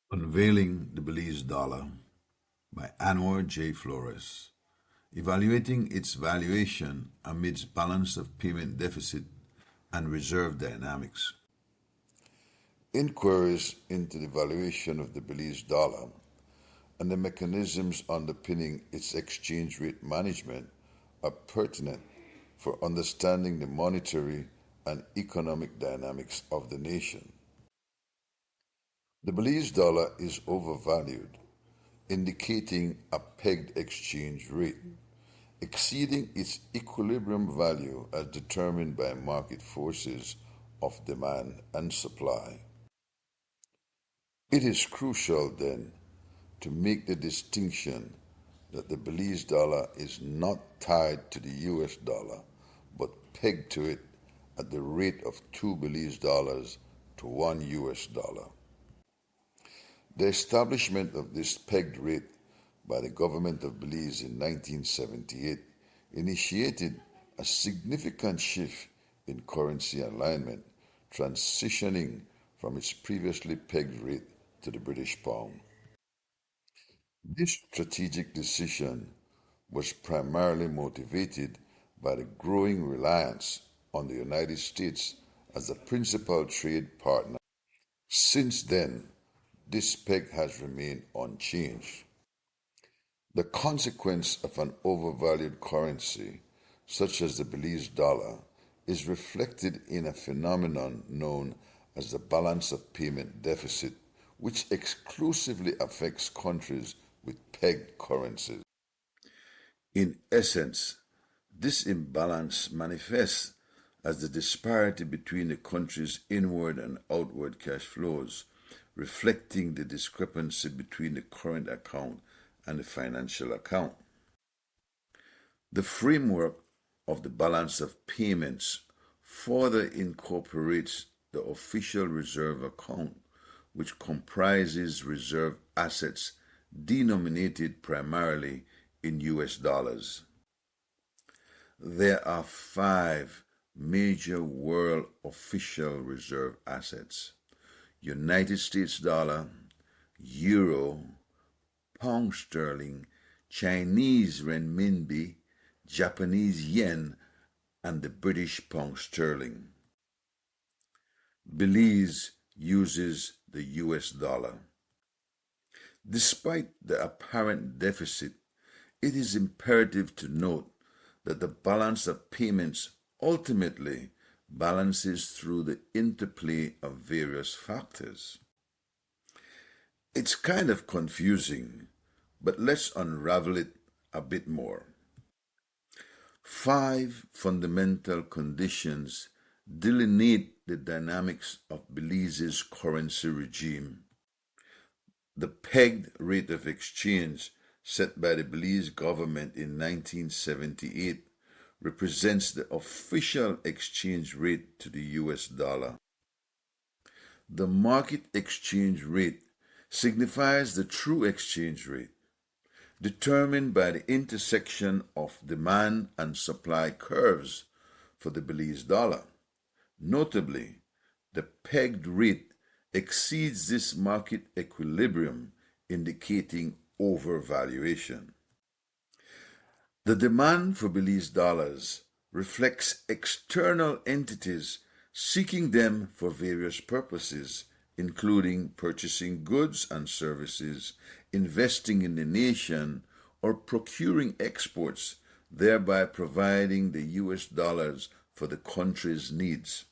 Unveiling the Belize Dollar by Anwar J. Flores. Evaluating its valuation amidst balance of payment deficit and reserve dynamics. Inquiries into the valuation of the Belize dollar and the mechanisms underpinning its exchange rate management are pertinent for understanding the monetary and economic dynamics of the nation. The Belize dollar is overvalued, indicating a pegged exchange rate, exceeding its equilibrium value as determined by market forces of demand and supply. It is crucial, then, to make the distinction that the Belize dollar is not tied to the US dollar, but pegged to it at the rate of 2 Belize dollars to 1 US dollar. The establishment of this pegged rate by the government of Belize in 1978 initiated a significant shift in currency alignment, transitioning from its previously pegged rate to the British pound. This strategic decision was primarily motivated by the growing reliance on the United States as the principal trade partner. Since then, this peg has remained unchanged. The consequence of an overvalued currency, such as the Belize dollar, is reflected in a phenomenon known as the balance of payment deficit, which exclusively affects countries with pegged currencies. In essence, this imbalance manifests as the disparity between the country's inward and outward cash flows, reflecting the discrepancy between the current account and the financial account. The framework of the balance of payments further incorporates the official reserve account, which comprises reserve assets denominated primarily in US dollars. There are five major world official reserve assets: United States dollar, euro, pound sterling, Chinese renminbi, Japanese yen, and the British pound sterling. Belize uses the US dollar. Despite the apparent deficit, it is imperative to note that the balance of payments ultimately balances through the interplay of various factors. It's kind of confusing, but let's unravel it a bit more. Five fundamental conditions delineate the dynamics of Belize's currency regime. The pegged rate of exchange set by the Belize government in 1978 represents the official exchange rate to the US dollar. The market exchange rate signifies the true exchange rate, determined by the intersection of demand and supply curves for the Belize dollar. Notably, the pegged rate exceeds this market equilibrium, indicating overvaluation. The demand for Belize dollars reflects external entities seeking them for various purposes, including purchasing goods and services, investing in the nation, or procuring exports, thereby providing the US dollars for the country's needs.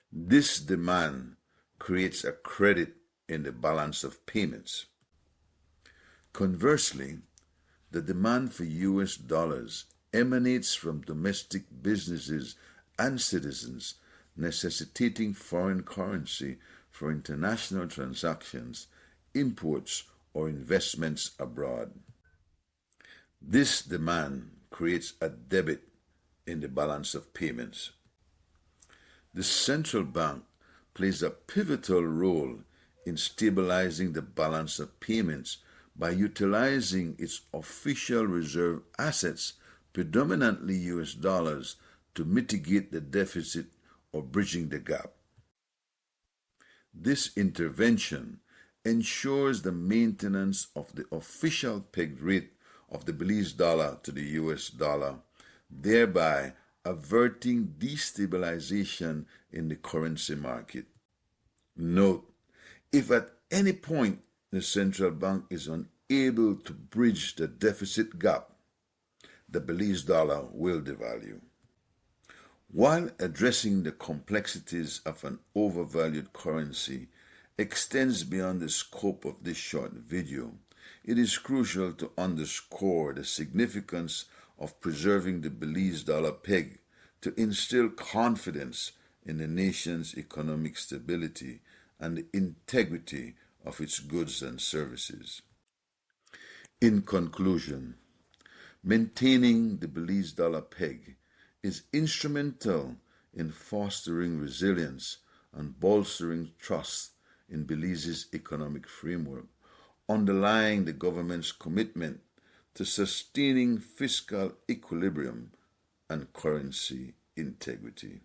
This demand creates a credit in the balance of payments. Conversely, the demand for US dollars emanates from domestic businesses and citizens, necessitating foreign currency for international transactions, imports, or investments abroad. This demand creates a debit in the balance of payments. The central bank plays a pivotal role in stabilizing the balance of payments by utilizing its official reserve assets, predominantly US dollars, to mitigate the deficit or bridging the gap. This intervention ensures the maintenance of the official pegged rate of the Belize dollar to the US dollar, thereby averting destabilization in the currency market. Note, if at any point the central bank is unable to bridge the deficit gap, the Belize dollar will devalue. While addressing the complexities of an overvalued currency extends beyond the scope of this short video, it is crucial to underscore the significance of preserving the Belize dollar peg to instill confidence in the nation's economic stability and the integrity of its goods and services. In conclusion, maintaining the Belize dollar peg is instrumental in fostering resilience and bolstering trust in Belize's economic framework, underlying the government's commitment to sustaining fiscal equilibrium and currency integrity.